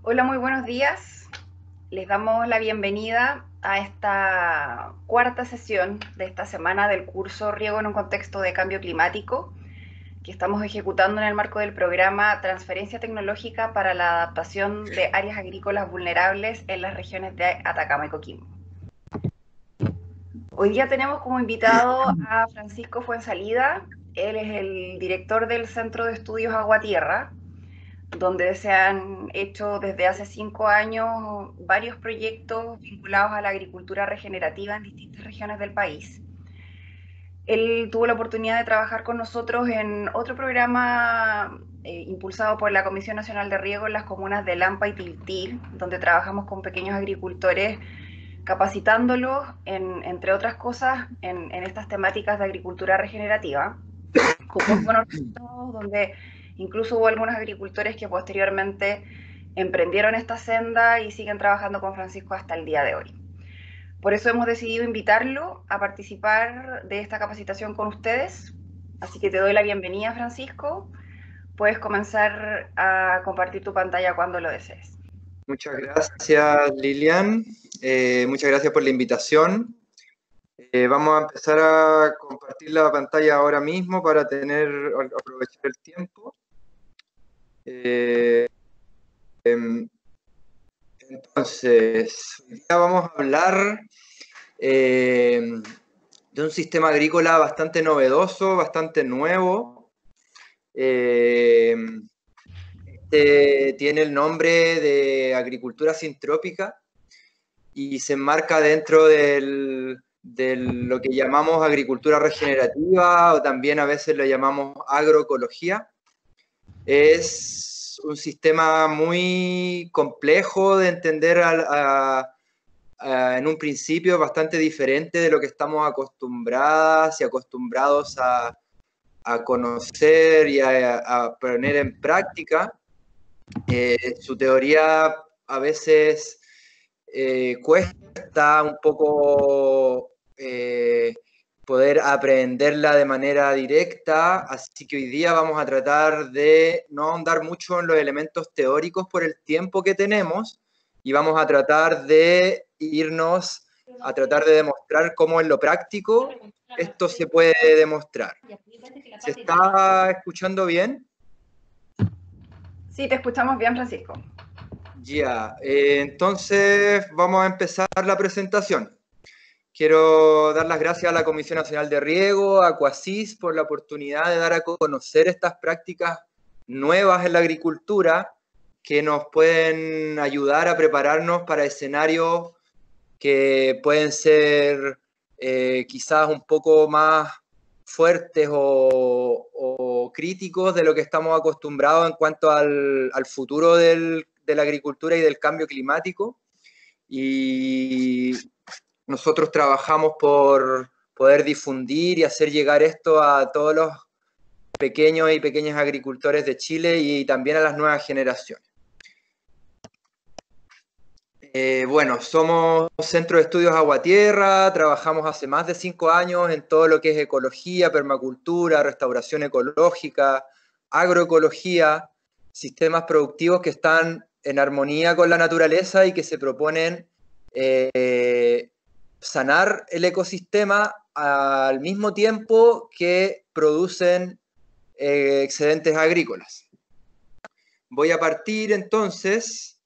Hola, muy buenos días. Les damos la bienvenida a esta cuarta sesión de esta semana del curso Riego en un contexto de cambio climático que estamos ejecutando en el marco del programa Transferencia Tecnológica para la Adaptación de Áreas Agrícolas Vulnerables en las regiones de Atacama y Coquimbo. Hoy día tenemos como invitado a Francisco Fuensalida. Él es el director del Centro de Estudios Agua Tierra, donde se han hecho desde hace 5 años varios proyectos vinculados a la agricultura regenerativa en distintas regiones del país. Él tuvo la oportunidad de trabajar con nosotros en otro programa impulsado por la Comisión Nacional de Riego en las comunas de Lampa y Tiltil, donde trabajamos con pequeños agricultores, capacitándolos, entre otras cosas, en estas temáticas de agricultura regenerativa, con muy buenos resultados, donde incluso hubo algunos agricultores que posteriormente emprendieron esta senda y siguen trabajando con Francisco hasta el día de hoy. Por eso hemos decidido invitarlo a participar de esta capacitación con ustedes. Así que te doy la bienvenida, Francisco. Puedes comenzar a compartir tu pantalla cuando lo desees. Muchas gracias, Lilian. Muchas gracias por la invitación. Vamos a empezar a compartir la pantalla ahora mismo para aprovechar el tiempo. Entonces, hoy día vamos a hablar de un sistema agrícola bastante novedoso, bastante nuevo. Tiene el nombre de agricultura sintrópica y se enmarca dentro de lo que llamamos agricultura regenerativa, o también a veces lo llamamos agroecología. Es un sistema muy complejo de entender en un principio, bastante diferente de lo que estamos acostumbradas y acostumbrados a conocer y a poner en práctica. Su teoría a veces cuesta un poco poder aprenderla de manera directa, así que hoy día vamos a tratar de no ahondar mucho en los elementos teóricos por el tiempo que tenemos, y vamos a tratar de irnos a tratar de demostrar cómo en lo práctico esto se puede demostrar. ¿Se está escuchando bien? Sí, te escuchamos bien, Francisco. Ya, entonces vamos a empezar la presentación. Quiero dar las gracias a la Comisión Nacional de Riego, a Coasis, por la oportunidad de dar a conocer estas prácticas nuevas en la agricultura que nos pueden ayudar a prepararnos para escenarios que pueden ser quizás un poco más fuertes o críticos de lo que estamos acostumbrados en cuanto al futuro de la agricultura y del cambio climático. Y nosotros trabajamos por poder difundir y hacer llegar esto a todos los pequeños y pequeñas agricultores de Chile y también a las nuevas generaciones. Bueno, somos Centro de Estudios Agua Tierra, trabajamos hace más de 5 años en todo lo que es ecología, permacultura, restauración ecológica, agroecología, sistemas productivos que están en armonía con la naturaleza y que se proponen sanar el ecosistema al mismo tiempo que producen excedentes agrícolas. Voy a partir entonces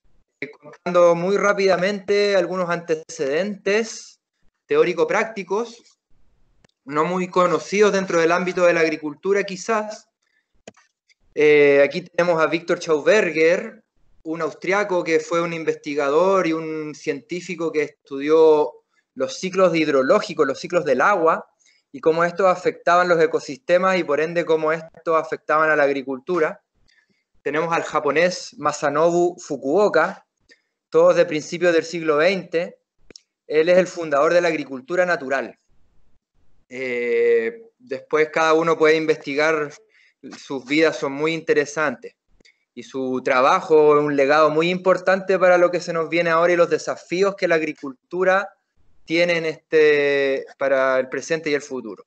contando muy rápidamente algunos antecedentes teórico-prácticos, no muy conocidos dentro del ámbito de la agricultura quizás. Aquí tenemos a Victor Schauberger, un austriaco que fue un investigador y un científico que estudió los ciclos hidrológicos, los ciclos del agua, y cómo estos afectaban los ecosistemas y por ende cómo estos afectaban a la agricultura. Tenemos al japonés Masanobu Fukuoka, todos de principios del siglo XX. Él es el fundador de la agricultura natural. Después cada uno puede investigar, sus vidas son muy interesantes. Y su trabajo es un legado muy importante para lo que se nos viene ahora y los desafíos que la agricultura tiene para el presente y el futuro.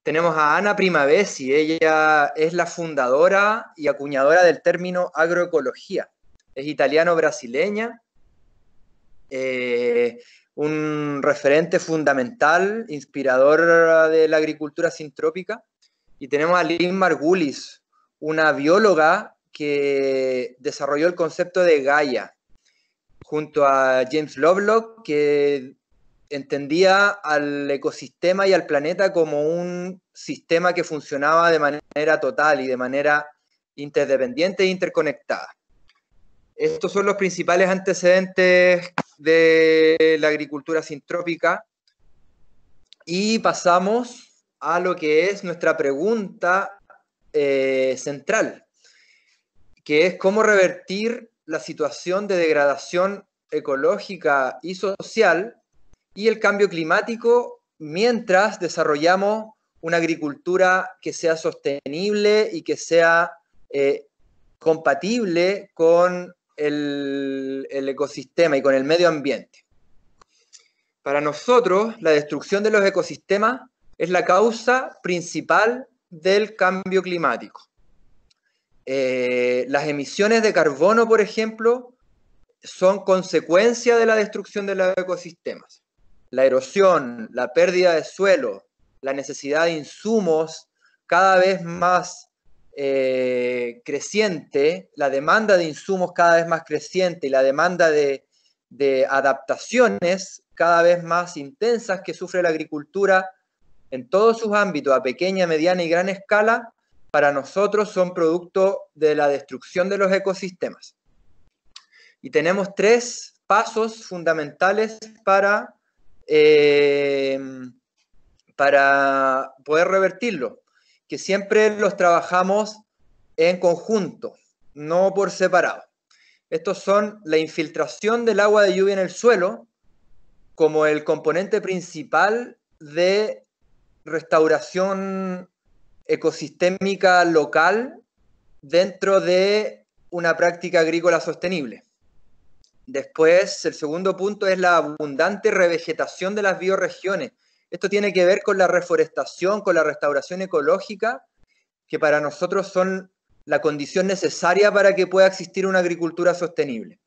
Tenemos a Ana Primavesi, ella es la fundadora y acuñadora del término agroecología. es italiano-brasileña, un referente fundamental, inspirador de la agricultura sintrópica. Y tenemos a Lynn Margulis, una bióloga que desarrolló el concepto de Gaia, junto a James Lovelock, que entendía al ecosistema y al planeta como un sistema que funcionaba de manera total y de manera interdependiente e interconectada. Estos son los principales antecedentes de la agricultura sintrópica. Y pasamos a lo que es nuestra pregunta central, que es cómo revertir la situación de degradación ecológica y social y el cambio climático mientras desarrollamos una agricultura que sea sostenible y que sea compatible con el ecosistema y con el medio ambiente. Para nosotros, la destrucción de los ecosistemas es la causa principal del cambio climático. Las emisiones de carbono, por ejemplo, son consecuencia de la destrucción de los ecosistemas. La erosión, la pérdida de suelo, la necesidad de insumos cada vez más creciente, la demanda de insumos cada vez más creciente y la demanda de adaptaciones cada vez más intensas que sufre la agricultura en todos sus ámbitos, a pequeña, mediana y gran escala, para nosotros son producto de la destrucción de los ecosistemas. Y tenemos 3 pasos fundamentales para poder revertirlo, que siempre los trabajamos en conjunto, no por separado. Estos son la infiltración del agua de lluvia en el suelo como el componente principal de restauración ecosistémica local dentro de una práctica agrícola sostenible. Después, el segundo punto es la abundante revegetación de las bioregiones. Esto tiene que ver con la reforestación, con la restauración ecológica, que para nosotros son la condición necesaria para que pueda existir una agricultura sostenible.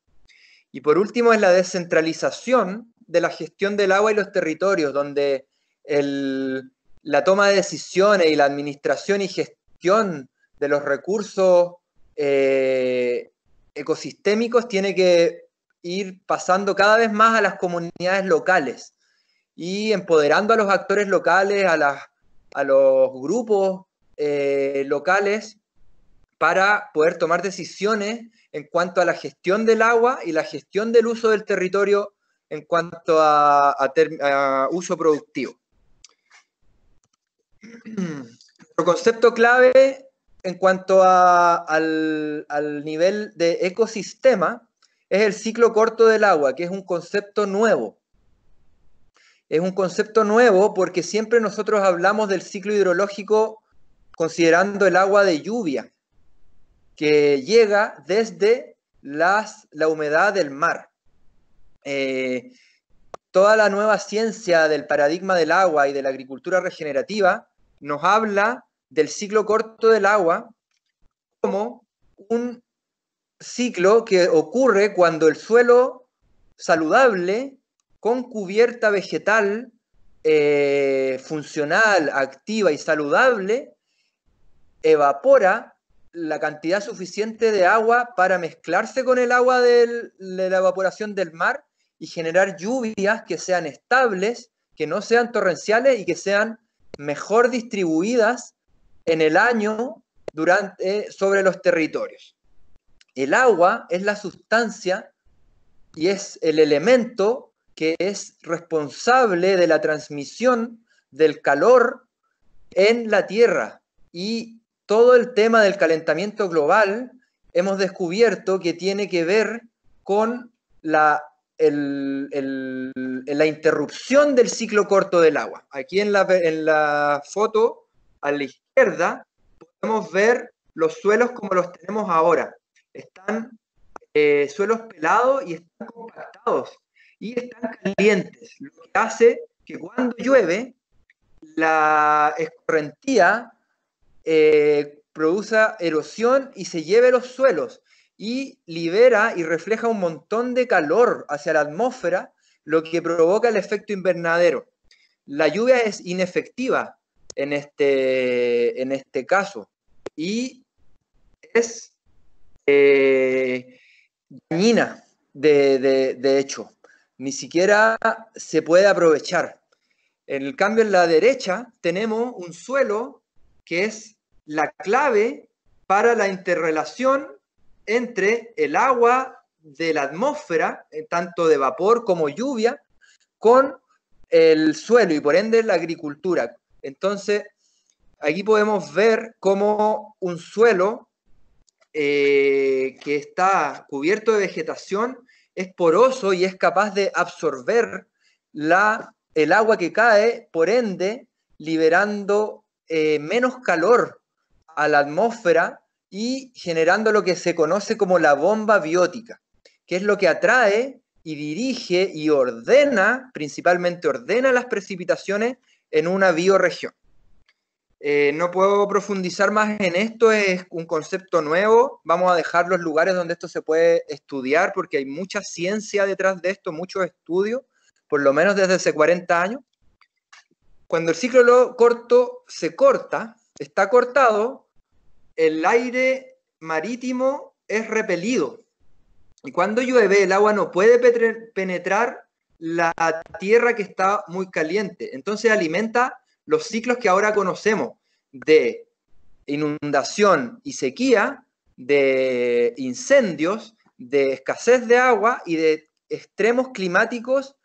Y por último es la descentralización de la gestión del agua y los territorios, donde la toma de decisiones y la administración y gestión de los recursos ecosistémicos tiene que ir pasando cada vez más a las comunidades locales y empoderando a los actores locales, a los grupos locales para poder tomar decisiones en cuanto a la gestión del agua y la gestión del uso del territorio en cuanto a uso productivo. Otro concepto clave en cuanto al nivel de ecosistema es el ciclo corto del agua, que es un concepto nuevo. Es un concepto nuevo porque siempre nosotros hablamos del ciclo hidrológico considerando el agua de lluvia, que llega desde la humedad del mar. Toda la nueva ciencia del paradigma del agua y de la agricultura regenerativa nos habla del ciclo corto del agua como un ciclo que ocurre cuando el suelo saludable, con cubierta vegetal funcional, activa y saludable, evapora la cantidad suficiente de agua para mezclarse con el agua de la evaporación del mar y generar lluvias que sean estables, que no sean torrenciales y que sean mejor distribuidas en el año sobre los territorios. El agua es la sustancia y es el elemento que es responsable de la transmisión del calor en la Tierra. Y todo el tema del calentamiento global hemos descubierto que tiene que ver con la interrupción del ciclo corto del agua. Aquí en la foto a la izquierda podemos ver los suelos como los tenemos ahora. Están suelos pelados y están compactados y están calientes, lo que hace que cuando llueve la escorrentía produzca erosión y se lleve los suelos. y libera y refleja un montón de calor hacia la atmósfera, lo que provoca el efecto invernadero. La lluvia es inefectiva en este caso y es dañina, de hecho. Ni siquiera se puede aprovechar. En el cambio, en la derecha tenemos un suelo que es la clave para la interrelación entre el agua de la atmósfera, tanto de vapor como lluvia, con el suelo y por ende la agricultura. Entonces, aquí podemos ver cómo un suelo que está cubierto de vegetación es poroso y es capaz de absorber el agua que cae, por ende, liberando menos calor a la atmósfera y generando lo que se conoce como la bomba biótica, que es lo que atrae y dirige y ordena, principalmente ordena las precipitaciones en una bioregión. No puedo profundizar más en esto, es un concepto nuevo. Vamos a dejar los lugares donde esto se puede estudiar porque hay mucha ciencia detrás de esto, muchos estudios, por lo menos desde hace 40 años. Cuando el ciclo corto se corta, está cortado, el aire marítimo es repelido. Y cuando llueve, el agua no puede penetrar la tierra que está muy caliente. Entonces alimenta los ciclos que ahora conocemos de inundación y sequía, de incendios, de escasez de agua y de extremos climáticos,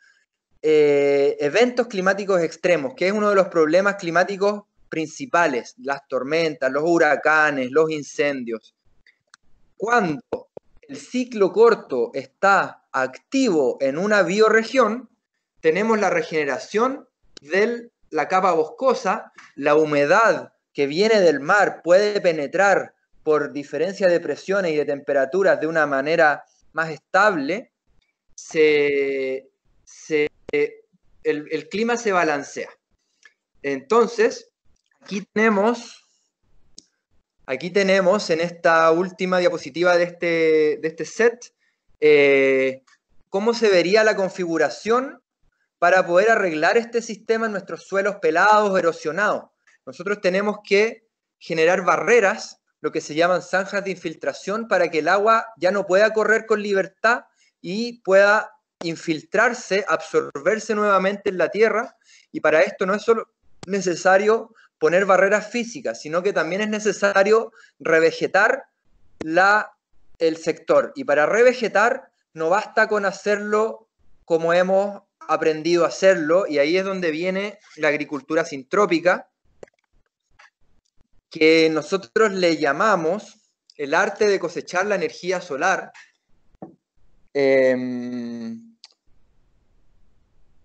eventos climáticos extremos, que es uno de los problemas climáticos principales, las tormentas, los huracanes, los incendios. Cuando el ciclo corto está activo en una bioregión, tenemos la regeneración de la capa boscosa, la humedad que viene del mar puede penetrar por diferencia de presiones y de temperaturas de una manera más estable, el clima se balancea. Entonces, aquí tenemos en esta última diapositiva de este set cómo se vería la configuración para poder arreglar este sistema en nuestros suelos pelados, erosionados. Nosotros tenemos que generar barreras, lo que se llaman zanjas de infiltración, para que el agua ya no pueda correr con libertad y pueda infiltrarse, absorberse nuevamente en la tierra. Y para esto no es solo necesario poner barreras físicas, sino que también es necesario revegetar el sector. Y para revegetar no basta con hacerlo como hemos aprendido a hacerlo, y ahí es donde viene la agricultura sintrópica, que nosotros le llamamos el arte de cosechar la energía solar,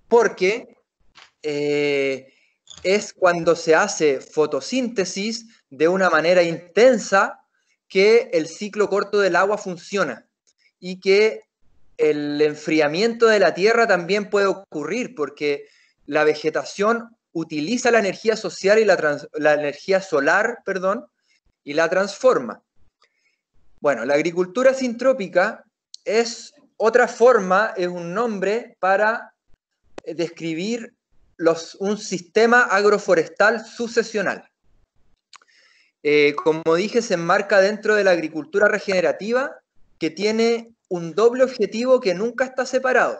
porque es cuando se hace fotosíntesis de una manera intensa que el ciclo corto del agua funciona y que el enfriamiento de la tierra también puede ocurrir porque la vegetación utiliza la energía social y la energía solar, y la transforma. Bueno, la agricultura sintrópica es otra forma, es un nombre para describir un sistema agroforestal sucesional. Como dije, se enmarca dentro de la agricultura regenerativa, que tiene un doble objetivo que nunca está separado.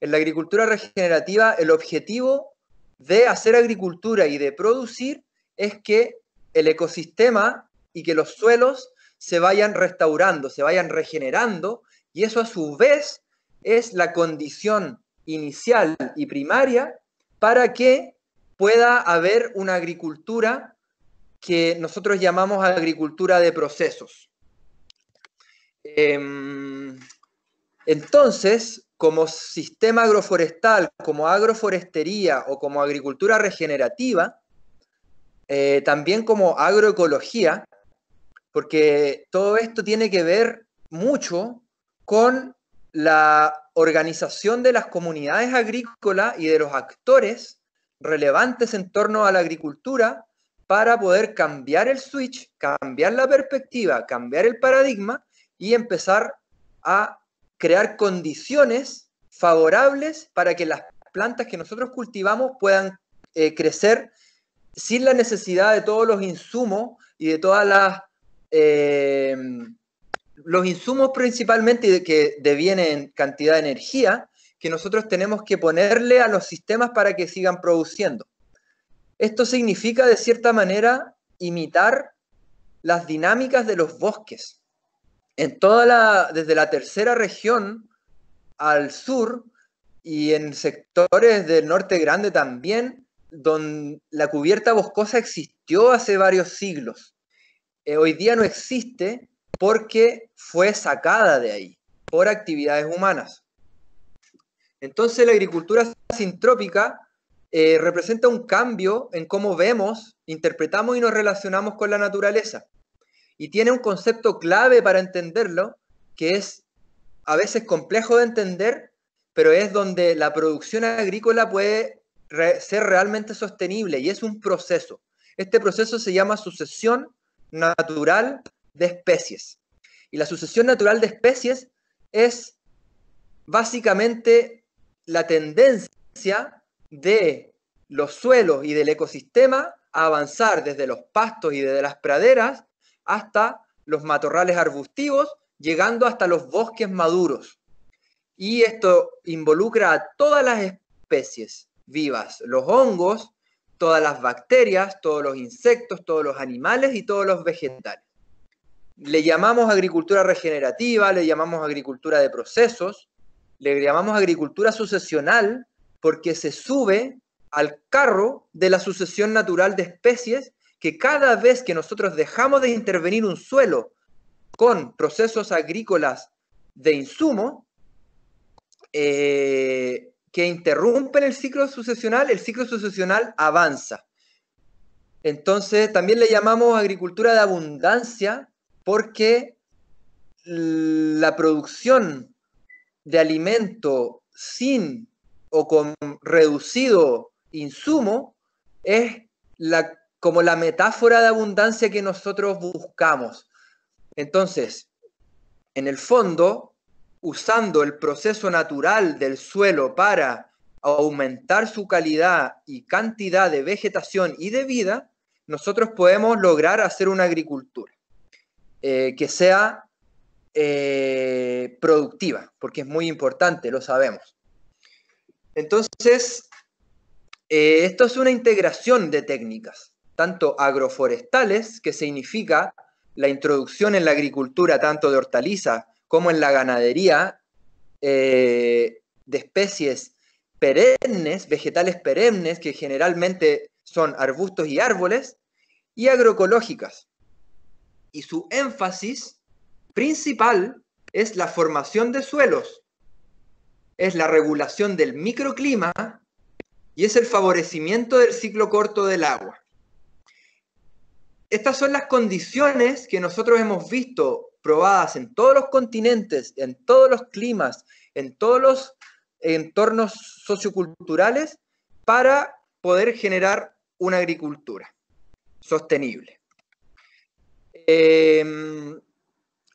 En la agricultura regenerativa, el objetivo de hacer agricultura y de producir es que el ecosistema y que los suelos se vayan restaurando, se vayan regenerando, y eso a su vez es la condición inicial y primaria para que pueda haber una agricultura que nosotros llamamos agricultura de procesos. Entonces, como sistema agroforestal, como agroforestería o como agricultura regenerativa, también como agroecología, porque todo esto tiene que ver mucho con la organización de las comunidades agrícolas y de los actores relevantes en torno a la agricultura para poder cambiar el switch, cambiar la perspectiva, cambiar el paradigma y empezar a crear condiciones favorables para que las plantas que nosotros cultivamos puedan crecer sin la necesidad de todos los insumos y de todas las... los insumos principalmente que devienen cantidad de energía que nosotros tenemos que ponerle a los sistemas para que sigan produciendo. Esto significa, de cierta manera, imitar las dinámicas de los bosques. Desde la tercera región al sur y en sectores del norte grande también, donde la cubierta boscosa existió hace varios siglos. Hoy día no existe porque fue sacada de ahí por actividades humanas. Entonces la agricultura sintrópica representa un cambio en cómo vemos, interpretamos y nos relacionamos con la naturaleza. Y tiene un concepto clave para entenderlo, que es a veces complejo de entender, pero es donde la producción agrícola puede ser realmente sostenible, y es un proceso. Este proceso se llama sucesión natural de especies. Y la sucesión natural de especies es básicamente la tendencia de los suelos y del ecosistema a avanzar desde los pastos y desde las praderas hasta los matorrales arbustivos, llegando hasta los bosques maduros. Y esto involucra a todas las especies vivas, los hongos, todas las bacterias, todos los insectos, todos los animales y todos los vegetales. Le llamamos agricultura regenerativa, le llamamos agricultura de procesos, le llamamos agricultura sucesional porque se sube al carro de la sucesión natural de especies, que cada vez que nosotros dejamos de intervenir un suelo con procesos agrícolas de insumo que interrumpen el ciclo sucesional avanza. Entonces también le llamamos agricultura de abundancia porque la producción de alimento sin o con reducido insumo es como la metáfora de abundancia que nosotros buscamos. Entonces, en el fondo, usando el proceso natural del suelo para aumentar su calidad y cantidad de vegetación y de vida, nosotros podemos lograr hacer una agricultura que sea productiva, porque es muy importante, lo sabemos. Entonces, esto es una integración de técnicas, tanto agroforestales, que significa la introducción en la agricultura tanto de hortalizas como en la ganadería de especies perennes, vegetales perennes, que generalmente son arbustos y árboles, y agroecológicas. Y su énfasis principal es la formación de suelos, es la regulación del microclima y es el favorecimiento del ciclo corto del agua. Estas son las condiciones que nosotros hemos visto probadas en todos los continentes, en todos los climas, en todos los entornos socioculturales para poder generar una agricultura sostenible.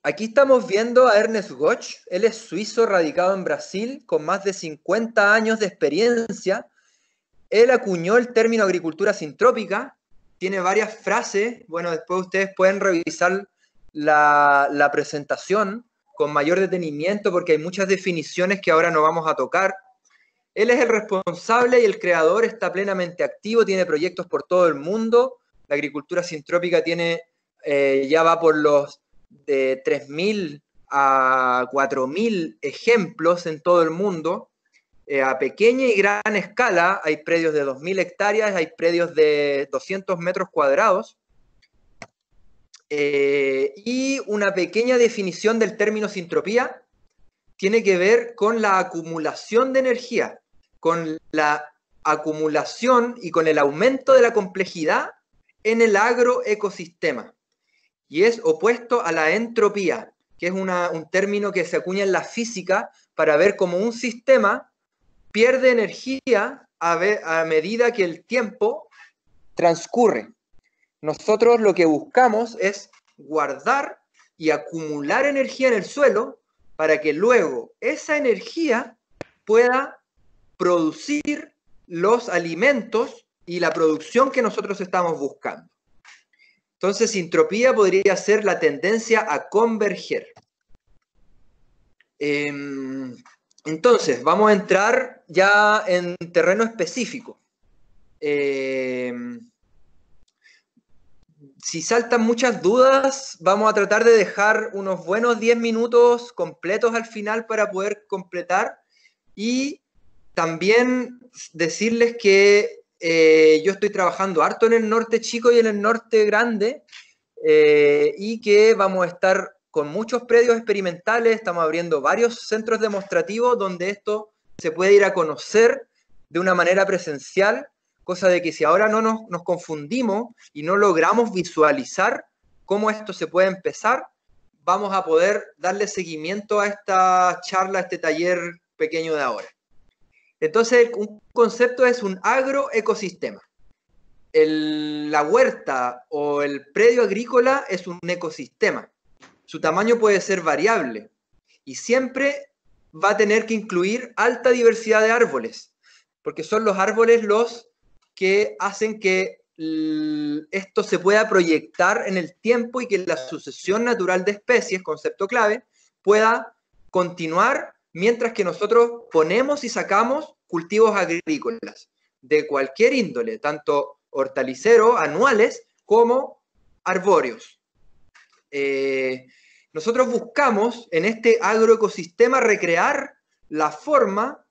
Aquí estamos viendo a Ernest Götz. Él es suizo radicado en Brasil con más de 50 años de experiencia. Él acuñó el término agricultura sintrópica. Tiene varias frases. Bueno, después ustedes pueden revisar la presentación con mayor detenimiento porque hay muchas definiciones que ahora no vamos a tocar. Él es el responsable y el creador, está plenamente activo, tiene proyectos por todo el mundo. La agricultura sintrópica tiene, ya va por los de 3.000 a 4.000 ejemplos en todo el mundo. A pequeña y gran escala, hay predios de 2.000 hectáreas, hay predios de 200 metros cuadrados. Y una pequeña definición del término sintropía tiene que ver con la acumulación de energía, con la acumulación y con el aumento de la complejidad en el agroecosistema. Y es opuesto a la entropía, que es un término que se acuña en la física para ver cómo un sistema pierde energía a medida que el tiempo transcurre. Nosotros lo que buscamos es guardar y acumular energía en el suelo para que luego esa energía pueda producir los alimentos y la producción que nosotros estamos buscando. Entonces, sintropía podría ser la tendencia a converger. Entonces, vamos a entrar ya en terreno específico. Si saltan muchas dudas, vamos a tratar de dejar unos buenos 10 minutos completos al final para poder completar. Y también decirles que yo estoy trabajando harto en el norte chico y en el norte grande, y que vamos a estar con muchos predios experimentales, estamos abriendo varios centros demostrativos donde esto se puede ir a conocer de una manera presencial, cosa de que si ahora no nos confundimos y no logramos visualizar cómo esto se puede empezar, vamos a poder darle seguimiento a esta charla, a este taller pequeño de ahora. Entonces, un concepto es un agroecosistema. La huerta o el predio agrícola es un ecosistema. Su tamaño puede ser variable y siempre va a tener que incluir alta diversidad de árboles, porque son los árboles los que hacen que esto se pueda proyectar en el tiempo y que la sucesión natural de especies, concepto clave, pueda continuar mientras que nosotros ponemos y sacamos cultivos agrícolas de cualquier índole, tanto hortaliceros, anuales, como arbóreos. Nosotros buscamos en este agroecosistema recrear la forma,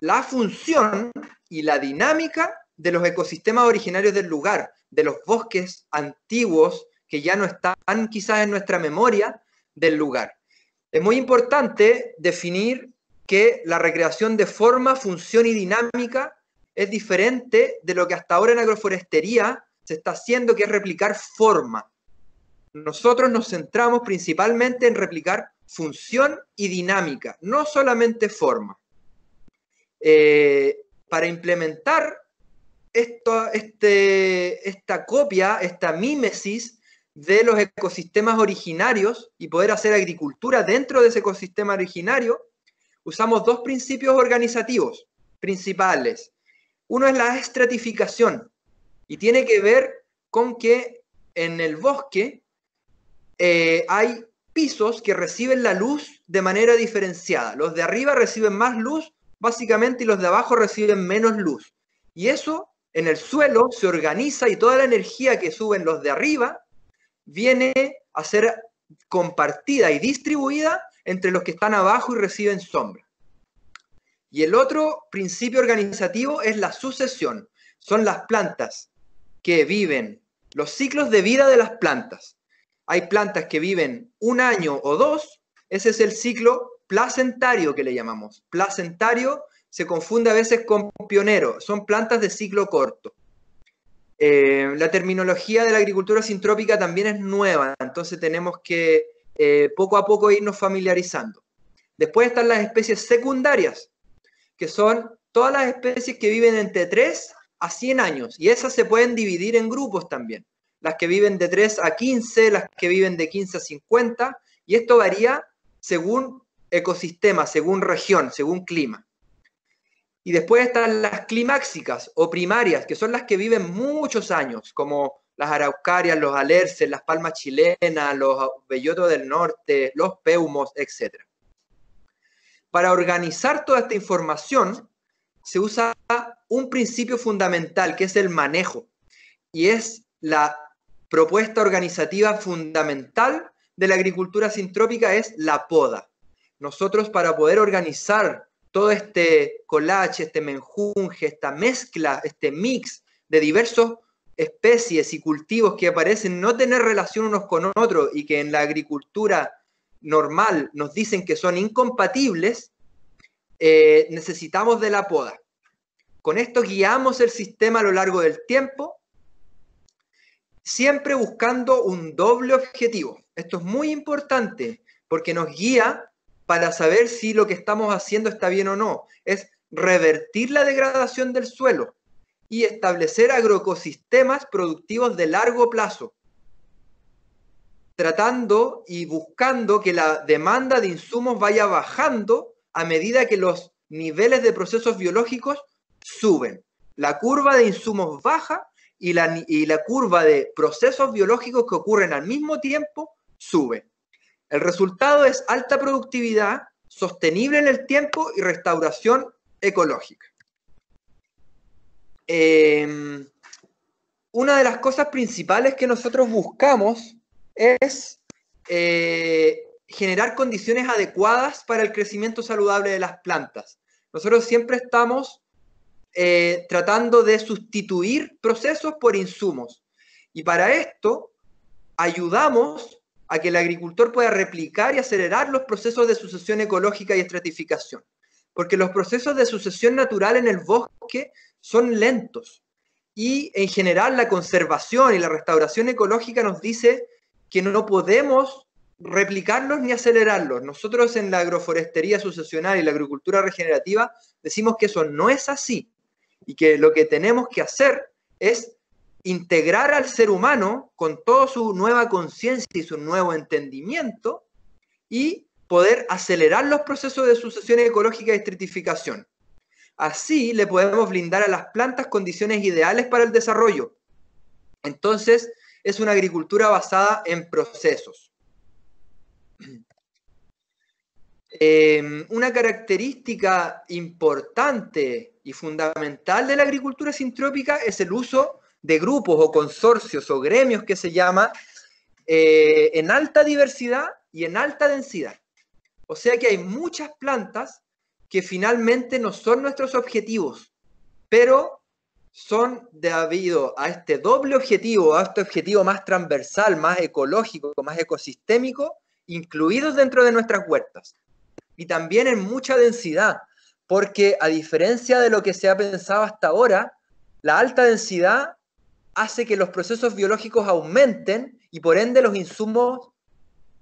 la función y la dinámica de los ecosistemas originarios del lugar, de los bosques antiguos que ya no están quizás en nuestra memoria del lugar. Es muy importante definir que la recreación de forma, función y dinámica es diferente de lo que hasta ahora en agroforestería se está haciendo, que es replicar forma. Nosotros nos centramos principalmente en replicar función y dinámica, no solamente forma. Para implementar esta copia, esta mímesis de los ecosistemas originarios y poder hacer agricultura dentro de ese ecosistema originario, usamos dos principios organizativos principales. Uno es la estratificación y tiene que ver con que en el bosque hay pisos que reciben la luz de manera diferenciada. Los de arriba reciben más luz, básicamente, y los de abajo reciben menos luz. Y eso en el suelo se organiza y toda la energía que suben los de arriba viene a ser compartida y distribuida entre los que están abajo y reciben sombra. Y el otro principio organizativo es la sucesión. Son las plantas que viven, los ciclos de vida de las plantas. Hay plantas que viven 1 año o 2, ese es el ciclo placentario que le llamamos. Placentario se confunde a veces con pionero, son plantas de ciclo corto. La terminología de la agricultura sintrópica también es nueva, entonces tenemos que poco a poco irnos familiarizando. Después están las especies secundarias, que son todas las especies que viven entre 3 a 100 años, y esas se pueden dividir en grupos también. Las que viven de 3 a 15, las que viven de 15 a 50, y esto varía según ecosistema, según región, según clima. Y después están las climáxicas o primarias, que son las que viven muchos años, como las araucarias, los alerces, las palmas chilenas, los bellotos del norte, los peumos, etc. Para organizar toda esta información se usa un principio fundamental, que es el manejo, y es la propuesta organizativa fundamental de la agricultura sintrópica, es la poda. Nosotros, para poder organizar todo este collage, este menjunje, esta mezcla, este mix de diversas especies y cultivos que parecen no tener relación unos con otros y que en la agricultura normal nos dicen que son incompatibles, necesitamos de la poda. Con esto guiamos el sistema a lo largo del tiempo, siempre buscando un doble objetivo. Esto es muy importante porque nos guía para saber si lo que estamos haciendo está bien o no. Es revertir la degradación del suelo y establecer agroecosistemas productivos de largo plazo. tratando y buscando que la demanda de insumos vaya bajando a medida que los niveles de procesos biológicos suben. La curva de insumos baja y la curva de procesos biológicos que ocurren al mismo tiempo sube. El resultado es alta productividad, sostenible en el tiempo y restauración ecológica. Una de las cosas principales que nosotros buscamos es generar condiciones adecuadas para el crecimiento saludable de las plantas. Nosotros siempre estamos tratando de sustituir procesos por insumos. Y para esto ayudamos a que el agricultor pueda replicar y acelerar los procesos de sucesión ecológica y estratificación. Porque los procesos de sucesión natural en el bosque son lentos. Y en general la conservación y la restauración ecológica nos dice que no podemos replicarlos ni acelerarlos. Nosotros en la agroforestería sucesional y la agricultura regenerativa decimos que eso no es así y que lo que tenemos que hacer es integrar al ser humano con toda su nueva conciencia y su nuevo entendimiento y poder acelerar los procesos de sucesión ecológica y estratificación. Así le podemos brindar a las plantas condiciones ideales para el desarrollo. Entonces, es una agricultura basada en procesos. Una característica importante y fundamental de la agricultura sintrópica es el uso de grupos o consorcios o gremios que se llama en alta diversidad y en alta densidad. O sea que hay muchas plantas que finalmente no son nuestros objetivos, pero son debido a este doble objetivo, a este objetivo más transversal, más ecológico, más ecosistémico, incluidos dentro de nuestras huertas. Y también en mucha densidad, porque a diferencia de lo que se ha pensado hasta ahora, la alta densidad hace que los procesos biológicos aumenten y por ende los insumos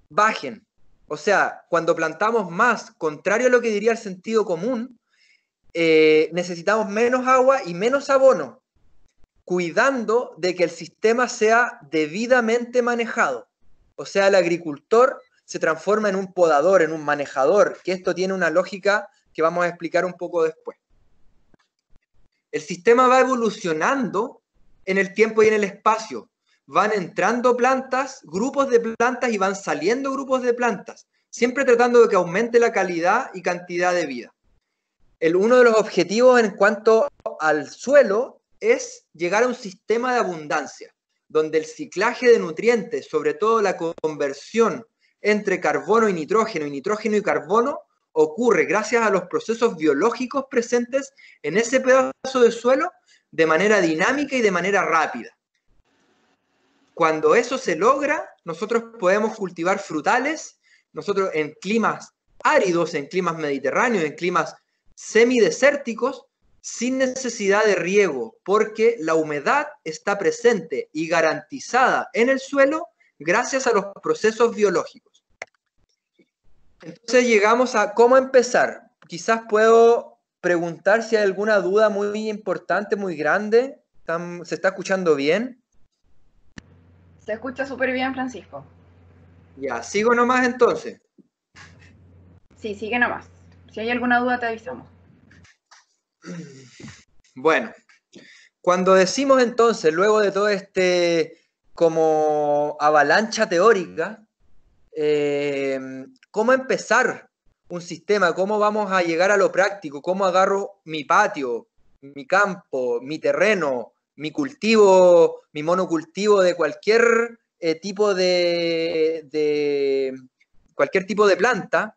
bajen. O sea, cuando plantamos más, contrario a lo que diría el sentido común, necesitamos menos agua y menos abono, cuidando de que el sistema sea debidamente manejado. O sea, el agricultor se transforma en un podador, en un manejador, que esto tiene una lógica que vamos a explicar un poco después. El sistema va evolucionando en el tiempo y en el espacio. Van entrando plantas, grupos de plantas y van saliendo grupos de plantas, siempre tratando de que aumente la calidad y cantidad de vida. Uno de los objetivos en cuanto al suelo es llegar a un sistema de abundancia, donde el ciclaje de nutrientes, sobre todo la conversión entre carbono y nitrógeno y carbono, ocurre gracias a los procesos biológicos presentes en ese pedazo de suelo de manera dinámica y de manera rápida. Cuando eso se logra, nosotros podemos cultivar frutales, nosotros en climas áridos, en climas mediterráneos, en climas semidesérticos, sin necesidad de riego, porque la humedad está presente y garantizada en el suelo gracias a los procesos biológicos. Entonces llegamos a cómo empezar. Quizás puedo preguntar si hay alguna duda muy importante, muy grande. ¿Se está escuchando bien? Se escucha súper bien, Francisco. Ya, ¿sigo nomás entonces? Sí, sigue nomás. Si hay alguna duda te avisamos. Bueno, cuando decimos entonces, luego de todo este como avalancha teórica, ¿cómo empezar un sistema? ¿Cómo vamos a llegar a lo práctico? ¿Cómo agarro mi patio, mi campo, mi terreno, mi cultivo, mi monocultivo de cualquier tipo cualquier tipo de planta?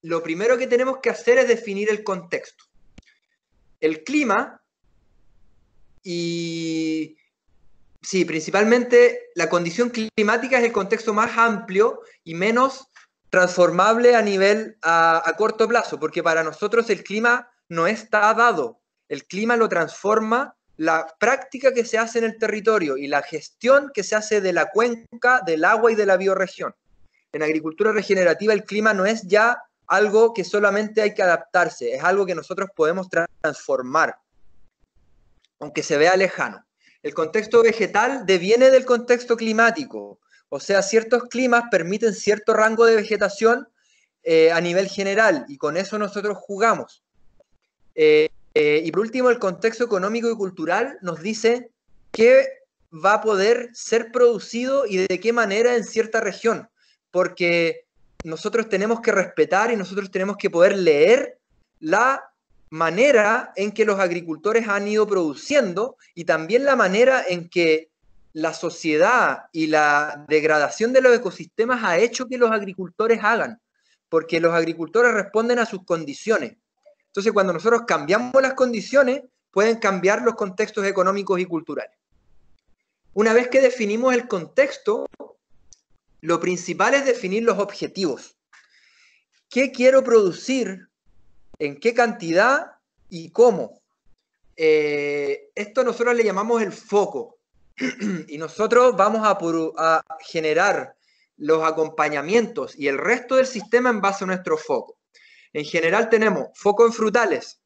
Lo primero que tenemos que hacer es definir el contexto. El clima y, sí, principalmente la condición climática es el contexto más amplio y menos transformable a corto plazo, porque para nosotros el clima no está dado. El clima lo transforma la práctica que se hace en el territorio y la gestión que se hace de la cuenca, del agua y de la bioregión. En agricultura regenerativa el clima no es ya algo que solamente hay que adaptarse, es algo que nosotros podemos transformar, aunque se vea lejano. El contexto vegetal deviene del contexto climático, o sea, ciertos climas permiten cierto rango de vegetación a nivel general, y con eso nosotros jugamos. Y por último, el contexto económico y cultural nos dice qué va a poder ser producido y de qué manera en cierta región, porque nosotros tenemos que respetar y nosotros tenemos que poder leer la manera en que los agricultores han ido produciendo y también la manera en que la sociedad y la degradación de los ecosistemas ha hecho que los agricultores hagan, porque los agricultores responden a sus condiciones. Entonces, cuando nosotros cambiamos las condiciones, pueden cambiar los contextos económicos y culturales. Una vez que definimos el contexto, lo principal es definir los objetivos. ¿Qué quiero producir? ¿En qué cantidad? ¿Y cómo? Esto nosotros le llamamos el foco. Y nosotros vamos a generar los acompañamientos y el resto del sistema en base a nuestro foco. En general tenemos foco en frutales,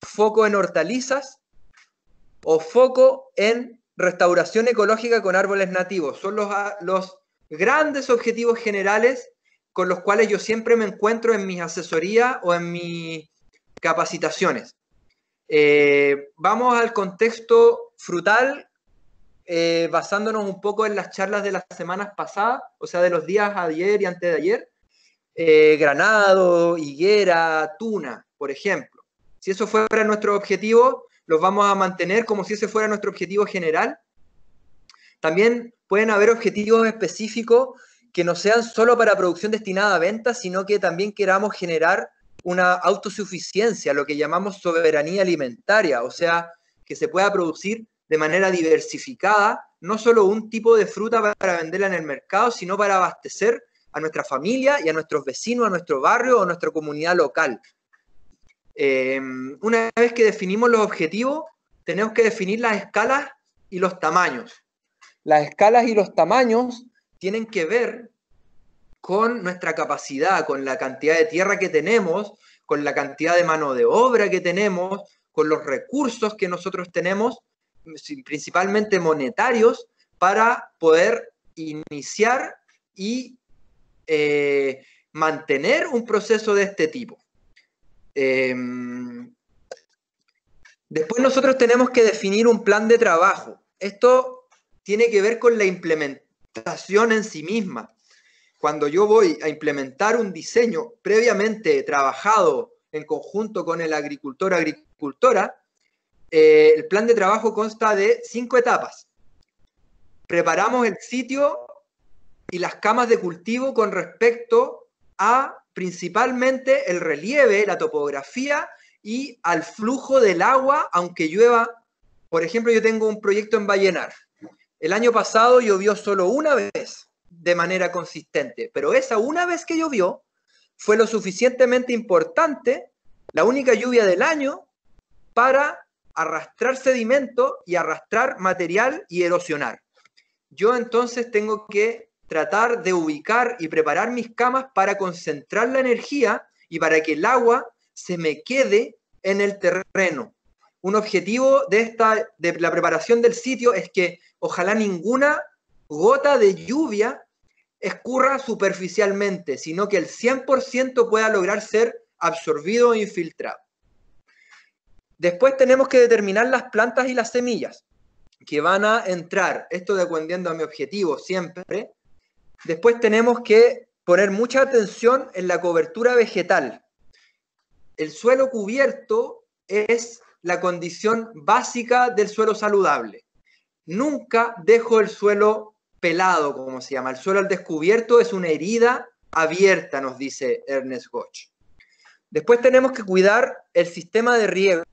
foco en hortalizas o foco en restauración ecológica con árboles nativos. Son los grandes objetivos generales con los cuales yo siempre me encuentro en mis asesorías o en mis capacitaciones. Vamos al contexto frutal, basándonos un poco en las charlas de las semanas pasadas, o sea, de los días ayer y antes de ayer. Granado, higuera, tuna, por ejemplo. Si eso fuera nuestro objetivo, los vamos a mantener como si ese fuera nuestro objetivo general. También pueden haber objetivos específicos que no sean solo para producción destinada a venta, sino que también queramos generar una autosuficiencia, lo que llamamos soberanía alimentaria, o sea, que se pueda producir de manera diversificada, no solo un tipo de fruta para venderla en el mercado, sino para abastecer a nuestra familia y a nuestros vecinos, a nuestro barrio o a nuestra comunidad local. Una vez que definimos los objetivos, tenemos que definir las escalas y los tamaños. Las escalas y los tamaños tienen que ver con nuestra capacidad, con la cantidad de tierra que tenemos, con la cantidad de mano de obra que tenemos, con los recursos que nosotros tenemos, principalmente monetarios, para poder iniciar y mantener un proceso de este tipo. Después nosotros tenemos que definir un plan de trabajo. Esto tiene que ver con la implementación en sí misma. Cuando yo voy a implementar un diseño previamente trabajado en conjunto con el agricultor o agricultora, el plan de trabajo consta de 5 etapas. Preparamos el sitio y las camas de cultivo con respecto a principalmente el relieve, la topografía y al flujo del agua, aunque llueva. Por ejemplo, yo tengo un proyecto en Vallenar. El año pasado llovió solo una vez de manera consistente, pero esa una vez que llovió fue lo suficientemente importante, la única lluvia del año, para arrastrar sedimento y arrastrar material y erosionar. Yo entonces tengo que tratar de ubicar y preparar mis camas para concentrar la energía y para que el agua se me quede en el terreno. Un objetivo de la preparación del sitio es que ojalá ninguna gota de lluvia escurra superficialmente, sino que el 100% pueda lograr ser absorbido e infiltrado. Después tenemos que determinar las plantas y las semillas que van a entrar, esto dependiendo a mi objetivo siempre. Después tenemos que poner mucha atención en la cobertura vegetal. El suelo cubierto es la condición básica del suelo saludable. Nunca dejo el suelo pelado, como se llama. El suelo al descubierto es una herida abierta, nos dice Ernest Götz. Después tenemos que cuidar el sistema de riego,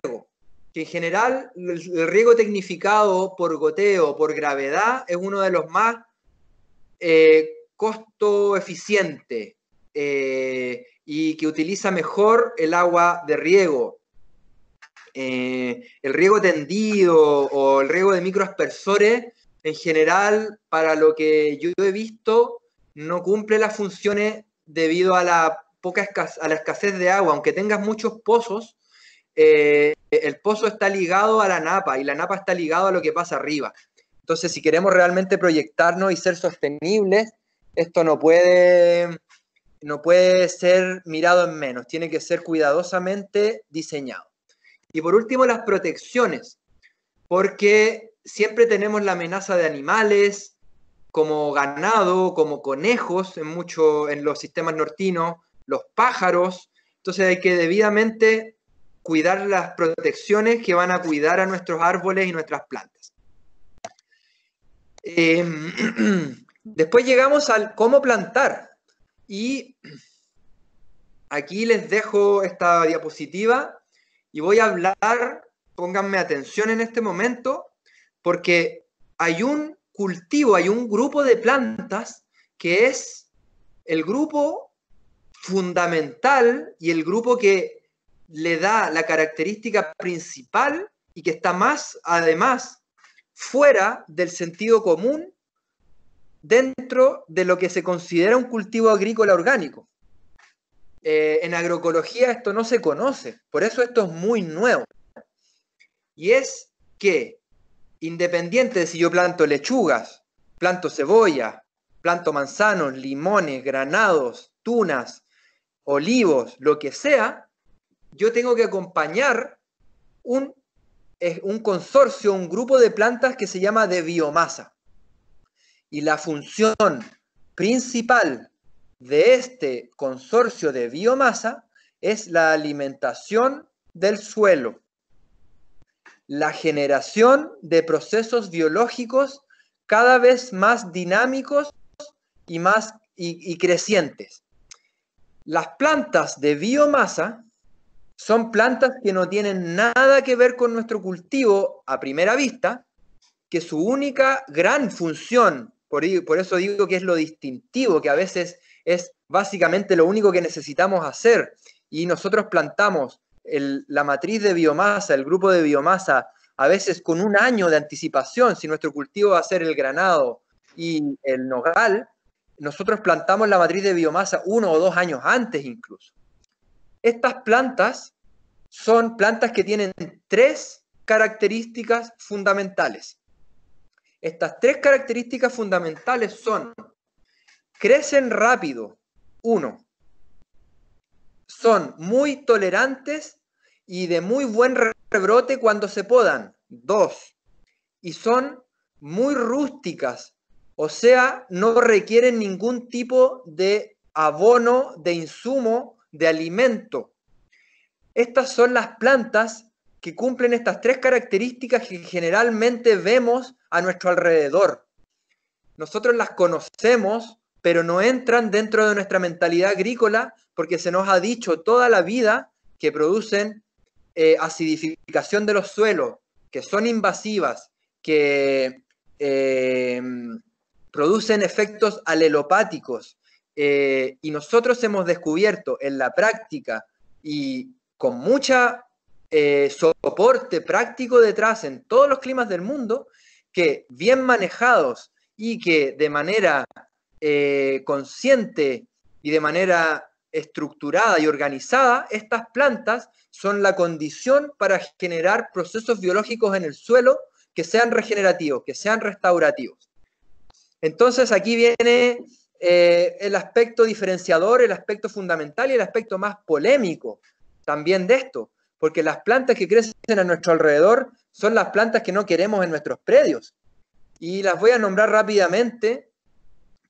que en general el riego tecnificado por goteo, por gravedad, es uno de los más costo eficiente y que utiliza mejor el agua de riego. El riego tendido o el riego de microaspersores, en general, para lo que yo he visto, no cumple las funciones debido a la escasez de agua. Aunque tengas muchos pozos, el pozo está ligado a la napa y la napa está ligado a lo que pasa arriba. Entonces, si queremos realmente proyectarnos y ser sostenibles, esto no puede ser mirado en menos, tiene que ser cuidadosamente diseñado. Y por último, las protecciones, porque siempre tenemos la amenaza de animales, como ganado, como conejos en los sistemas nortinos, los pájaros. Entonces hay que debidamente cuidar las protecciones que van a cuidar a nuestros árboles y nuestras plantas. Después llegamos al cómo plantar. Y aquí les dejo esta diapositiva y voy a hablar, pónganme atención en este momento, porque hay un cultivo, hay un grupo de plantas que es el grupo fundamental y el grupo que le da la característica principal y que está más, además, fuera del sentido común dentro de lo que se considera un cultivo agrícola orgánico. En agroecología esto no se conoce, por eso esto es muy nuevo. Y es que, independiente de si yo planto lechugas, planto cebolla, planto manzanos, limones, granados, tunas, olivos, lo que sea, yo tengo que acompañar un consorcio, un grupo de plantas que se llama de biomasa. Y la función principal de este consorcio de biomasa es la alimentación del suelo, la generación de procesos biológicos cada vez más dinámicos y crecientes. Las plantas de biomasa son plantas que no tienen nada que ver con nuestro cultivo a primera vista, que su única gran función, por eso digo que es lo distintivo, que a veces es básicamente lo único que necesitamos hacer, y nosotros plantamos la matriz de biomasa, el grupo de biomasa, a veces con un año de anticipación. Si nuestro cultivo va a ser el granado y el nogal, nosotros plantamos la matriz de biomasa 1 o 2 años antes incluso. Estas plantas son plantas que tienen 3 características fundamentales. Estas 3 características fundamentales son: crecen rápido, 1, son muy tolerantes y de muy buen rebrote cuando se podan, 2, y son muy rústicas, o sea, no requieren ningún tipo de abono, de insumo, de alimento. Estas son las plantas que cumplen estas 3 características que generalmente vemos a nuestro alrededor. Nosotros las conocemos, pero no entran dentro de nuestra mentalidad agrícola porque se nos ha dicho toda la vida que producen acidificación de los suelos, que son invasivas, que producen efectos alelopáticos. Y nosotros hemos descubierto en la práctica y con mucha soporte práctico detrás en todos los climas del mundo, que bien manejados y que de manera consciente y de manera estructurada y organizada, estas plantas son la condición para generar procesos biológicos en el suelo que sean regenerativos, que sean restaurativos. Entonces aquí viene el aspecto diferenciador, el aspecto fundamental y el aspecto más polémico también de esto, porque las plantas que crecen a nuestro alrededor son las plantas que no queremos en nuestros predios. Y las voy a nombrar rápidamente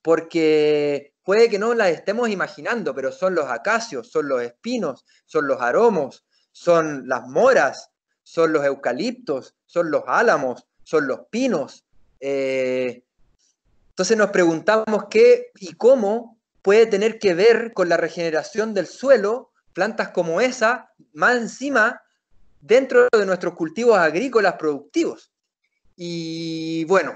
porque puede que no las estemos imaginando, pero son los acacios, son los espinos, son los aromos, son las moras, son los eucaliptos, son los álamos, son los pinos. Entonces nos preguntamos qué y cómo puede tener que ver con la regeneración del suelo plantas como esa, más encima, dentro de nuestros cultivos agrícolas productivos. Y bueno,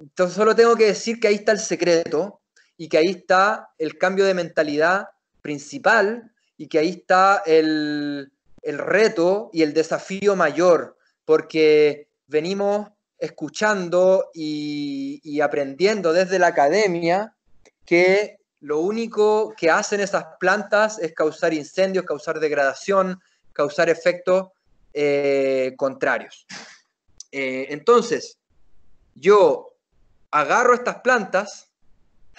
entonces solo tengo que decir que ahí está el secreto y que ahí está el cambio de mentalidad principal y que ahí está el reto y el desafío mayor, porque venimos escuchando y aprendiendo desde la academia que lo único que hacen esas plantas es causar incendios, causar degradación, causar efectos contrarios. Entonces, yo agarro estas plantas,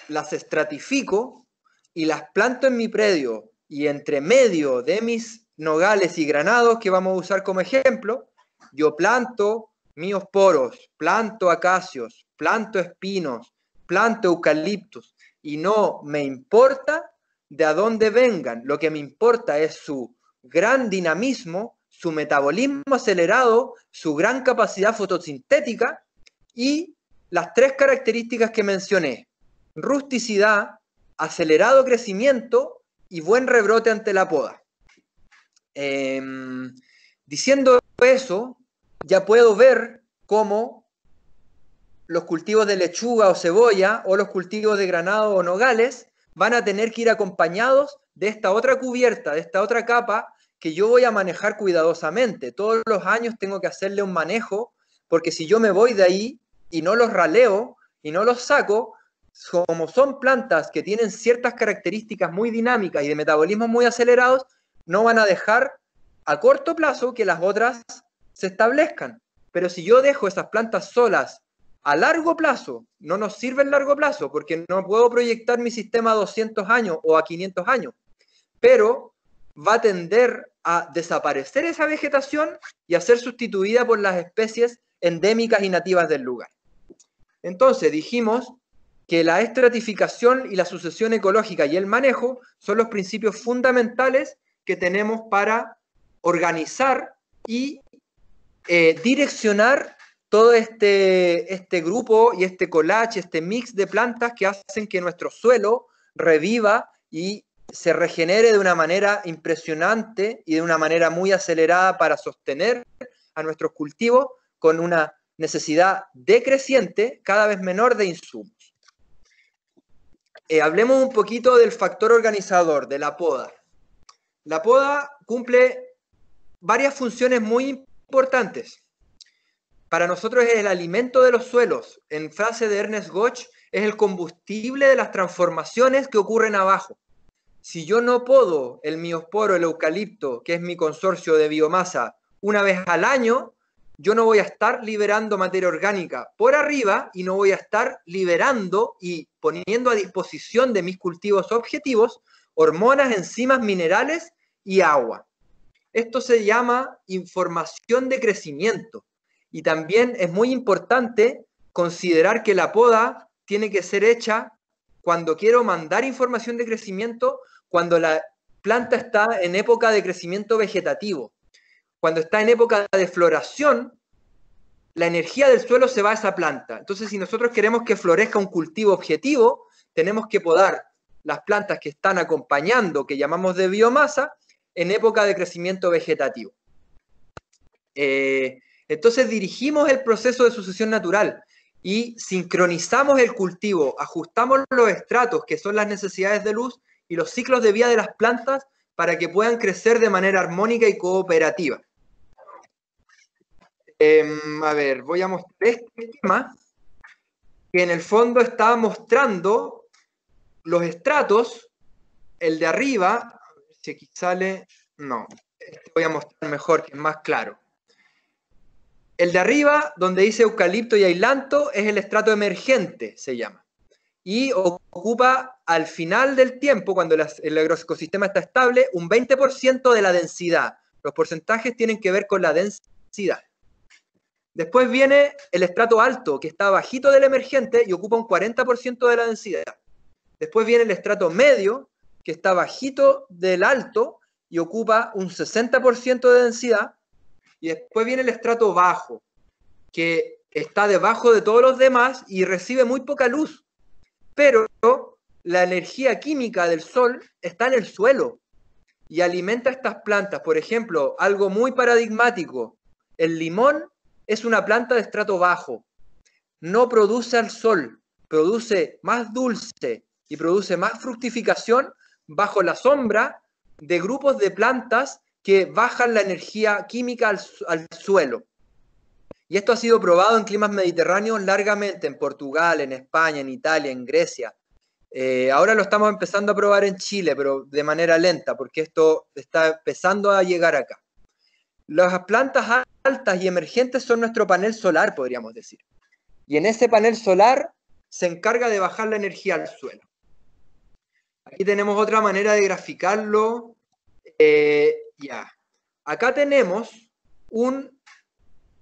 las estratifico y las planto en mi predio, y entre medio de mis nogales y granados, que vamos a usar como ejemplo, yo planto miosporos, planto acacios, planto espinos, planto eucaliptus, y no me importa de a dónde vengan, lo que me importa es su gran dinamismo, su metabolismo acelerado, su gran capacidad fotosintética y las tres características que mencioné: rusticidad, acelerado crecimiento y buen rebrote ante la poda. Diciendo eso, ya puedo ver cómo los cultivos de lechuga o cebolla o los cultivos de granado o nogales van a tener que ir acompañados de esta otra cubierta, de esta otra capa que yo voy a manejar cuidadosamente. Todos los años tengo que hacerle un manejo, porque si yo me voy de ahí y no los raleo y no los saco, como son plantas que tienen ciertas características muy dinámicas y de metabolismo muy acelerados, no van a dejar a corto plazo que las otras se establezcan. Pero si yo dejo esas plantas solas a largo plazo, no nos sirve el largo plazo, porque no puedo proyectar mi sistema a 200 años o a 500 años, pero va a tender a desaparecer esa vegetación y a ser sustituida por las especies endémicas y nativas del lugar. Entonces dijimos que la estratificación y la sucesión ecológica y el manejo son los principios fundamentales que tenemos para organizar y direccionar todo este grupo y este collage, este mix de plantas que hacen que nuestro suelo reviva y se regenere de una manera impresionante y de una manera muy acelerada para sostener a nuestros cultivos con una necesidad decreciente cada vez menor de insumos. Hablemos un poquito del factor organizador, de la poda. La poda cumple varias funciones muy importantes. Para nosotros es el alimento de los suelos. En frase de Ernest Götz, es el combustible de las transformaciones que ocurren abajo. Si yo no podo el miosporo, el eucalipto, que es mi consorcio de biomasa, una vez al año, yo no voy a estar liberando materia orgánica por arriba y no voy a estar liberando y poniendo a disposición de mis cultivos objetivos hormonas, enzimas, minerales y agua. Esto se llama información de crecimiento. Y también es muy importante considerar que la poda tiene que ser hecha cuando quiero mandar información de crecimiento, cuando la planta está en época de crecimiento vegetativo. Cuando está en época de floración, la energía del suelo se va a esa planta. Entonces, si nosotros queremos que florezca un cultivo objetivo, tenemos que podar las plantas que están acompañando, que llamamos de biomasa, en época de crecimiento vegetativo. Entonces dirigimos el proceso de sucesión natural y sincronizamos el cultivo, ajustamos los estratos, que son las necesidades de luz, y los ciclos de vida de las plantas para que puedan crecer de manera armónica y cooperativa. A ver, voy a mostrar este esquema que en el fondo está mostrando los estratos. El de arriba, a ver si aquí sale, no, este voy a mostrar mejor, que es más claro. El de arriba, donde dice eucalipto y ailanto, es el estrato emergente, se llama. Y ocupa al final del tiempo, cuando el agroecosistema está estable, un 20% de la densidad. Los porcentajes tienen que ver con la densidad. Después viene el estrato alto, que está bajito del emergente y ocupa un 40% de la densidad. Después viene el estrato medio, que está bajito del alto y ocupa un 60% de densidad. Y después viene el estrato bajo, que está debajo de todos los demás y recibe muy poca luz. Pero la energía química del sol está en el suelo y alimenta a estas plantas. Por ejemplo, algo muy paradigmático, el limón es una planta de estrato bajo. No produce al sol, produce más dulce y produce más fructificación bajo la sombra de grupos de plantas que bajan la energía química al suelo. Y esto ha sido probado en climas mediterráneos largamente, en Portugal, en España, en Italia, en Grecia. Ahora lo estamos empezando a probar en Chile, pero de manera lenta, porque esto está empezando a llegar acá. Las plantas altas y emergentes son nuestro panel solar, podríamos decir. Y en ese panel solar se encarga de bajar la energía al suelo. Aquí tenemos otra manera de graficarlo. Acá tenemos un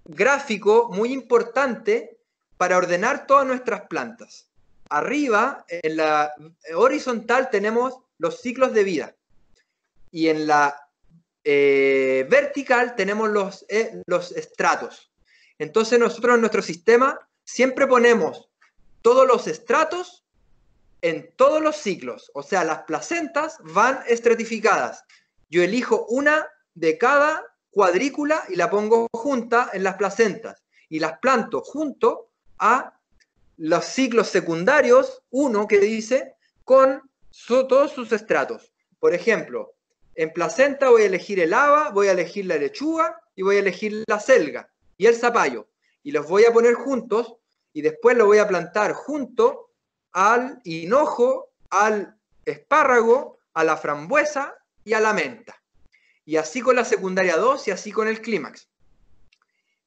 gráfico muy importante para ordenar todas nuestras plantas. Arriba, en la horizontal, tenemos los ciclos de vida. Y en la vertical tenemos los estratos. Entonces nosotros en nuestro sistema siempre ponemos todos los estratos en todos los ciclos. O sea, las placentas van estratificadas. Yo elijo una de cada cuadrícula y la pongo junta en las placentas. Y las planto junto a los ciclos secundarios, uno que dice, con todos sus estratos. Por ejemplo, en placenta voy a elegir el haba, voy a elegir la lechuga y voy a elegir la selga y el zapallo. Y los voy a poner juntos y después los voy a plantar junto al hinojo, al espárrago, a la frambuesa y a la menta. Y así con la secundaria 2 y así con el clímax.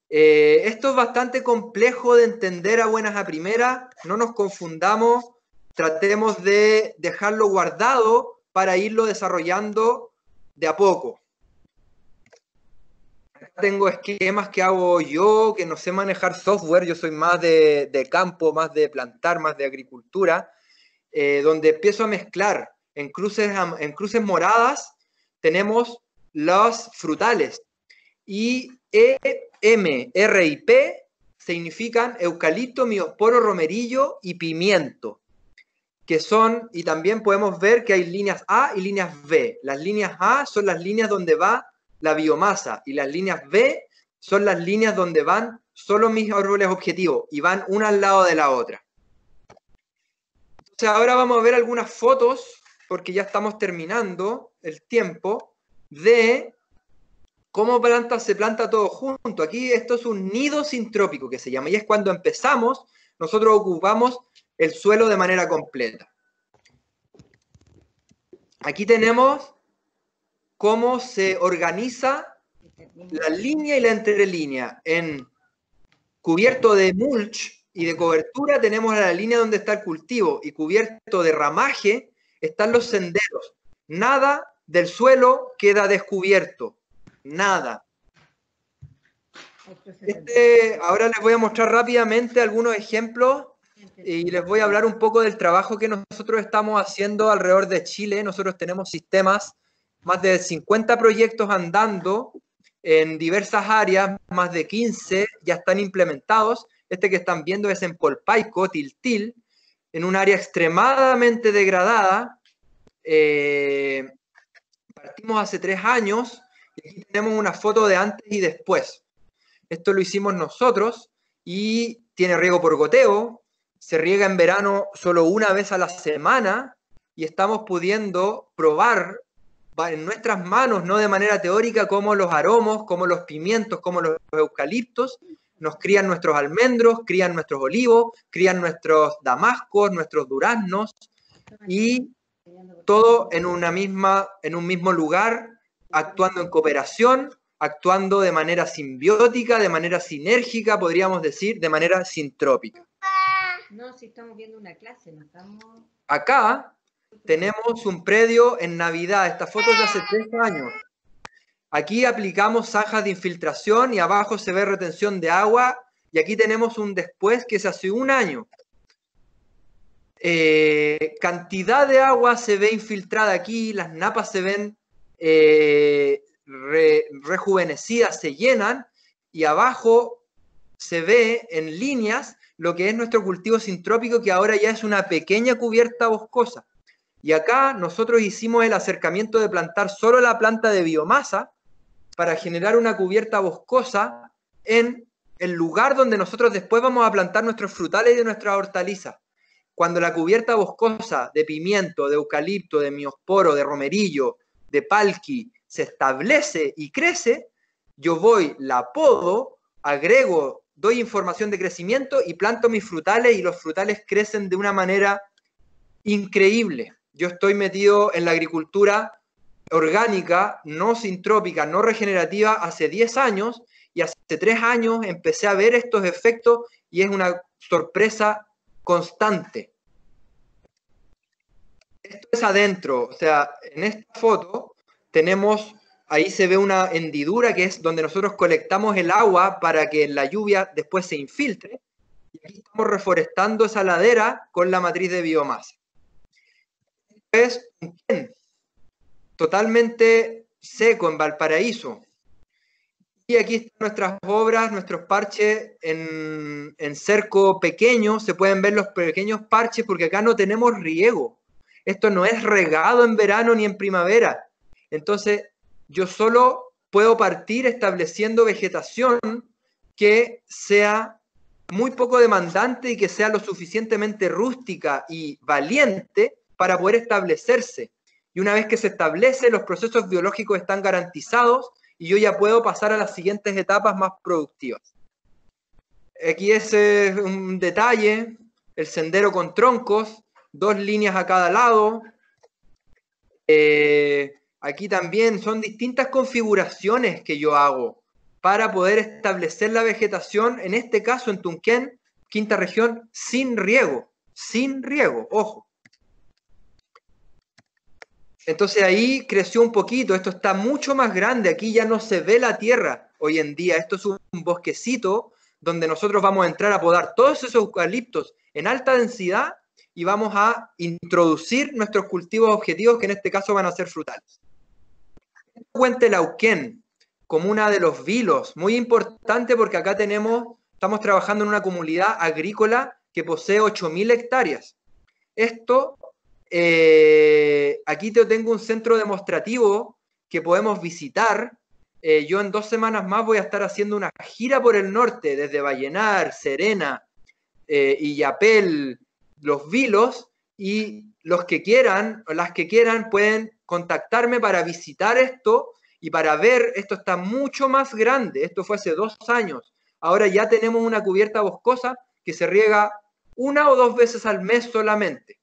Esto es bastante complejo de entender a buenas a primeras. No nos confundamos, tratemos de dejarlo guardado para irlo desarrollando de a poco. Acá tengo esquemas que hago yo, que no sé manejar software. Yo soy más de campo, más de plantar, más de agricultura, donde empiezo a mezclar. En cruces moradas tenemos los frutales. Y E, M, R y P significan eucalipto, miosporo, romerillo y pimiento. Que son, y también podemos ver que hay líneas A y líneas B. Las líneas A son las líneas donde va la biomasa y las líneas B son las líneas donde van solo mis árboles objetivos y van una al lado de la otra. Entonces ahora vamos a ver algunas fotos, porque ya estamos terminando el tiempo, de cómo se planta todo junto. Aquí esto es un nido sintrópico que se llama, y es cuando empezamos, nosotros ocupamos el suelo de manera completa. Aquí tenemos cómo se organiza la línea y la entrelínea. En cubierto de mulch y de cobertura tenemos la línea donde está el cultivo, y cubierto de ramaje están los senderos. Nada del suelo queda descubierto. Nada. Ahora les voy a mostrar rápidamente algunos ejemplos y les voy a hablar un poco del trabajo que nosotros estamos haciendo alrededor de Chile. Nosotros tenemos sistemas, más de 50 proyectos andando en diversas áreas, más de 15 ya están implementados. Este que están viendo es en Polpaico, Tiltil, en un área extremadamente degradada. Partimos hace 3 años. Y aquí tenemos una foto de antes y después. Esto lo hicimos nosotros y tiene riego por goteo. Se riega en verano solo una vez a la semana y estamos pudiendo probar en nuestras manos, no de manera teórica, cómo los aromos, cómo los pimientos, cómo los eucaliptos nos crían nuestros almendros, crían nuestros olivos, crían nuestros damascos, nuestros duraznos, y todo en un mismo lugar, actuando en cooperación, actuando de manera simbiótica, de manera sinérgica, podríamos decir, de manera sintrópica. No, si estamos viendo una clase, no estamos... Acá tenemos un predio en Navidad. Esta foto es de hace 3 años. Aquí aplicamos zanjas de infiltración y abajo se ve retención de agua. Y aquí tenemos un después que es hace 1 año. Cantidad de agua se ve infiltrada aquí. Las napas se ven rejuvenecidas, se llenan. Y abajo se ve en líneas lo que es nuestro cultivo sintrópico, que ahora ya es una pequeña cubierta boscosa. Y acá nosotros hicimos el acercamiento de plantar solo la planta de biomasa para generar una cubierta boscosa en el lugar donde nosotros después vamos a plantar nuestros frutales y nuestras hortalizas. Cuando la cubierta boscosa de pimiento, de eucalipto, de miosporo, de romerillo, de palqui se establece y crece, yo voy, la podo, agrego, doy información de crecimiento y planto mis frutales, y los frutales crecen de una manera increíble. Yo estoy metido en la agricultura orgánica, no sintrópica, no regenerativa hace 10 años y hace 3 años empecé a ver estos efectos y es una sorpresa constante. Esto es adentro, o sea, en esta foto tenemos, ahí se ve una hendidura que es donde nosotros colectamos el agua para que la lluvia después se infiltre. Y aquí estamos reforestando esa ladera con la matriz de biomasa. Es un Tunquén, totalmente seco en Valparaíso. Y aquí están nuestras obras, nuestros parches en cerco pequeño. Se pueden ver los pequeños parches porque acá no tenemos riego. Esto no es regado en verano ni en primavera. Entonces, yo solo puedo partir estableciendo vegetación que sea muy poco demandante y que sea lo suficientemente rústica y valiente para poder establecerse. Y una vez que se establece, los procesos biológicos están garantizados y yo ya puedo pasar a las siguientes etapas más productivas. Aquí es un detalle, el sendero con troncos, 2 líneas a cada lado. Aquí también son distintas configuraciones que yo hago para poder establecer la vegetación, en este caso en Tunquén, quinta región, sin riego, ojo. Entonces ahí creció un poquito, esto está mucho más grande, aquí ya no se ve la tierra hoy en día, esto es un bosquecito donde nosotros vamos a entrar a podar todos esos eucaliptos en alta densidad y vamos a introducir nuestros cultivos objetivos, que en este caso van a ser frutales. Huentelauquén, comuna de Los Vilos, muy importante porque acá estamos trabajando en una comunidad agrícola que posee 8.000 hectáreas. Esto, aquí tengo un centro demostrativo que podemos visitar. Yo en 2 semanas más voy a estar haciendo una gira por el norte, desde Vallenar, Serena, Illapel, Los Vilos, y los que quieran o las que quieran pueden contactarme para visitar esto y para ver. Esto está mucho más grande, esto fue hace 2 años, ahora ya tenemos una cubierta boscosa que se riega 1 o 2 veces al mes solamente.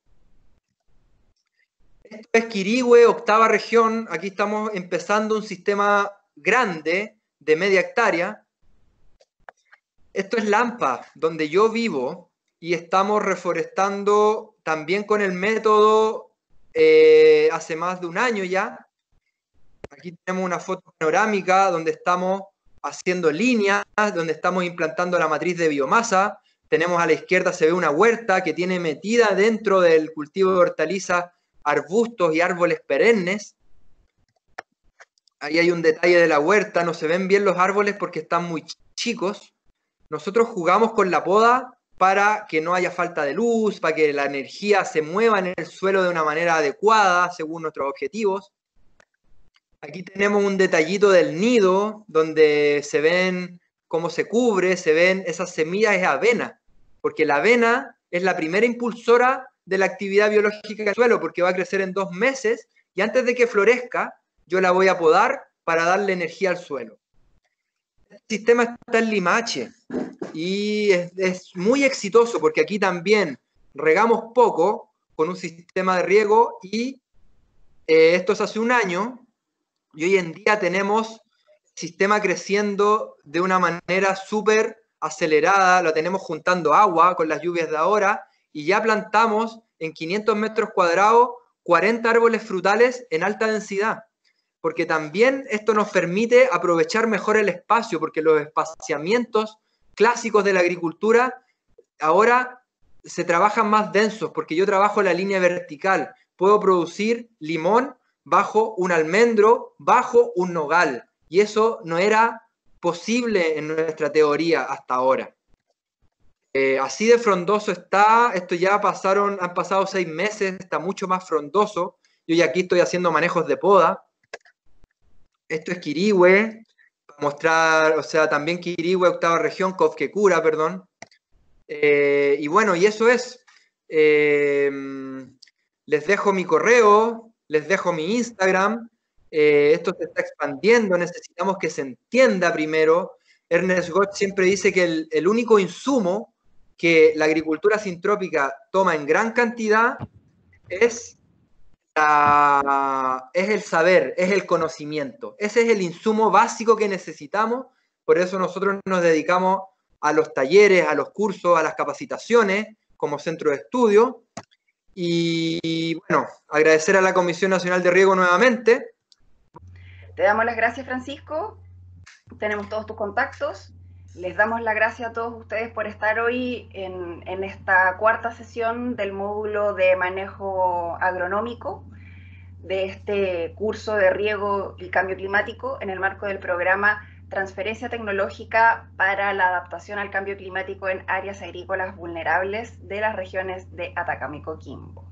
Esto es Quirihue, 8ª región, aquí estamos empezando un sistema grande de media hectárea. Esto es Lampa, donde yo vivo, y estamos reforestando también con el método hace más de 1 año ya. Aquí tenemos una foto panorámica donde estamos haciendo líneas, donde estamos implantando la matriz de biomasa. Tenemos a la izquierda, se ve una huerta que tiene metida dentro del cultivo de hortalizas arbustos y árboles perennes. Ahí hay un detalle de la huerta, no se ven bien los árboles porque están muy chicos. Nosotros jugamos con la poda para que no haya falta de luz, para que la energía se mueva en el suelo de una manera adecuada según nuestros objetivos. Aquí tenemos un detallito del nido donde se ven cómo se cubre, se ven esas semillas, es avena, porque la avena es la primera impulsora de la actividad biológica del suelo, porque va a crecer en 2 meses y antes de que florezca yo la voy a podar para darle energía al suelo. El sistema está en Limache y es muy exitoso porque aquí también regamos poco con un sistema de riego y esto es hace 1 año y hoy en día tenemos el sistema creciendo de una manera súper acelerada, lo tenemos juntando agua con las lluvias de ahora y ya plantamos en 500 metros cuadrados 40 árboles frutales en alta densidad. Porque también esto nos permite aprovechar mejor el espacio, porque los espaciamientos clásicos de la agricultura ahora se trabajan más densos, porque yo trabajo la línea vertical. Puedo producir limón bajo un almendro, bajo un nogal, y eso no era posible en nuestra teoría hasta ahora. Así de frondoso está, esto ya han pasado 6 meses, está mucho más frondoso. Yo ya aquí estoy haciendo manejos de poda. Esto es Quirihue, para mostrar, o sea, también Quirihue, 8ª región, Cofquecura, perdón. Y bueno, y eso es. Les dejo mi correo, les dejo mi Instagram. Esto se está expandiendo, necesitamos que se entienda primero. Ernest Gott siempre dice que el único insumo que la agricultura sintrópica toma en gran cantidad es es el saber, es el conocimiento. Ese es el insumo básico que necesitamos. Por eso nosotros nos dedicamos a los talleres, a los cursos, a las capacitaciones como centro de estudio. Y bueno, agradecer a la Comisión Nacional de Riego nuevamente. Te damos las gracias, Francisco. Tenemos todos tus contactos. Les damos las gracias a todos ustedes por estar hoy en esta cuarta sesión del módulo de manejo agronómico de este curso de riego y cambio climático en el marco del programa Transferencia Tecnológica para la Adaptación al Cambio Climático en Áreas Agrícolas Vulnerables de las regiones de Atacama y Coquimbo.